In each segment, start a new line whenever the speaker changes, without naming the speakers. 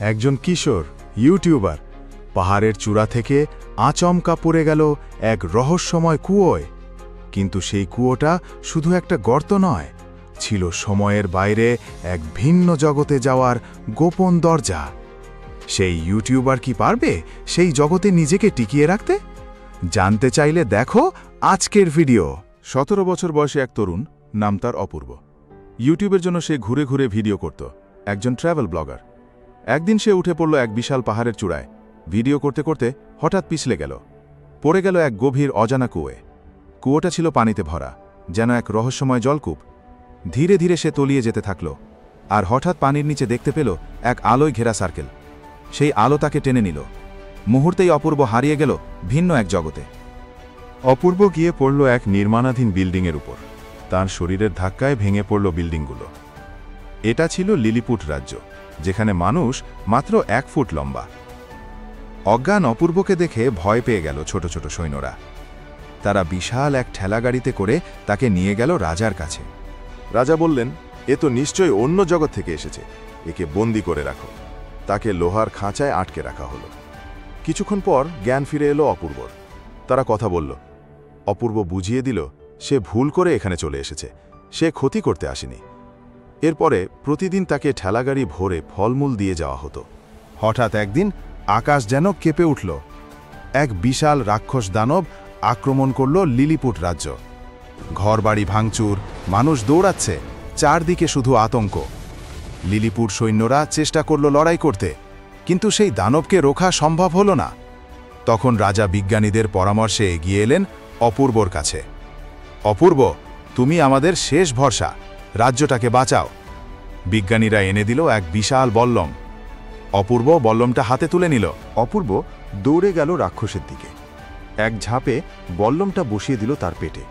একজন কিশোর ইউটিউবার পাহাড়ের চূড়া থেকে আচমকা পড়ে গেল এক রহস্যময় কুয়োয়। কিন্তু সেই কুয়োটা শুধু একটা গর্ত নয়, ছিল সময়ের বাইরে এক ভিন্ন জগতে যাওয়ার গোপন দরজা। সেই ইউটিউবার কি পারবে সেই জগতে নিজেকে টিকিয়ে রাখতে? জানতে চাইলে দেখো আজকের ভিডিও।
17 বছর বয়সে এক তরুণ, নাম তার অপূর্ব। ইউটিউবের জন্য সে ঘুরে ঘুরে ভিডিও করত, একজন ট্রাভেল ব্লগার। একদিন সে উঠে পড়ল এক বিশাল পাহাড়ের চূড়ায়। ভিডিও করতে করতে হঠাৎ পিছলে গেল, পড়ে গেল এক গভীর অজানা কুয়োয়। কুয়োটা ছিল পানিতে ভরা, যেন এক রহস্যময় জলকূপ। ধীরে ধীরে সে তলিয়ে যেতে থাকল, আর হঠাৎ পানির নিচে দেখতে পেল এক আলোয় ঘেরা সার্কেল। সেই আলো তাকে টেনে নিল। মুহূর্তেই অপূর্ব হারিয়ে গেল ভিন্ন এক জগতে।
অপূর্ব গিয়ে পড়ল এক নির্মাণাধীন বিল্ডিংয়ের উপর। তার শরীরের ধাক্কায় ভেঙে পড়ল বিল্ডিংগুলো। এটা ছিল লিলিপুট রাজ্য, যেখানে মানুষ মাত্র 1 ফুট লম্বা। অজ্ঞান অপূর্বকে দেখে ভয় পেয়ে গেল ছোট ছোট সৈন্যরা। তারা বিশাল এক ঠেলাগাড়িতে করে তাকে নিয়ে গেল রাজার কাছে।
রাজা বললেন, এ তো নিশ্চয়ই অন্য জগৎ থেকে এসেছে, একে বন্দি করে রাখো। তাকে লোহার খাঁচায় আটকে রাখা হলো। কিছুক্ষণ পর জ্ঞান ফিরে এলো অপূর্বর। তারা কথা বলল। অপূর্ব বুঝিয়ে দিল সে ভুল করে এখানে চলে এসেছে, সে ক্ষতি করতে আসেনি। এরপরে প্রতিদিন তাকে ঠেলাগাড়ি ভরে ফলমূল দিয়ে যাওয়া হতো।
হঠাৎ একদিন আকাশ যেন কেঁপে উঠল। এক বিশাল রাক্ষস দানব আক্রমণ করল লিলিপুট রাজ্য। ঘরবাড়ি ভাঙচুর, মানুষ দৌড়াচ্ছে, চারদিকে শুধু আতঙ্ক। লিলিপুট সৈন্যরা চেষ্টা করল লড়াই করতে, কিন্তু সেই দানবকে রোখা সম্ভব হল না। তখন রাজা বিজ্ঞানীদের পরামর্শে এগিয়ে এলেন অপূর্বর কাছে। অপূর্ব, তুমি আমাদের শেষ ভরসা, রাজ্যটাকে বাঁচাও। বিজ্ঞানীরা এনে দিল এক বিশাল বল্লম। অপূর্ব বল্লমটা হাতে তুলে নিল।
অপূর্ব দৌড়ে গেল রাক্ষসের দিকে। এক ঝাঁপে বল্লমটা বসিয়ে দিল তার পেটে।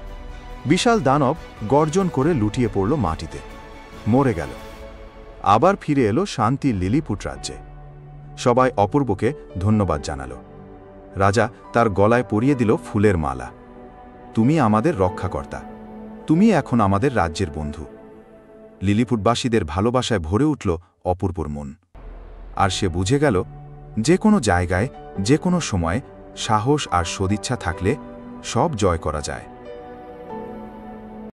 বিশাল দানব গর্জন করে লুটিয়ে পড়ল মাটিতে, মরে গেল। আবার ফিরে এলো শান্তির লিলিপুট রাজ্যে। সবাই অপূর্বকে ধন্যবাদ জানাল। রাজা তার গলায় পরিয়ে দিল ফুলের মালা। তুমি আমাদের রক্ষাকর্তা, তুমি এখন আমাদের রাজ্যের বন্ধু। লিলিপুটবাসীদের ভালোবাসায় ভরে উঠল অপূর্বর মন। আর সে বুঝে গেল, যে কোনো জায়গায়, যে কোনো সময় সাহস আর সদিচ্ছা থাকলে সব জয় করা যায়।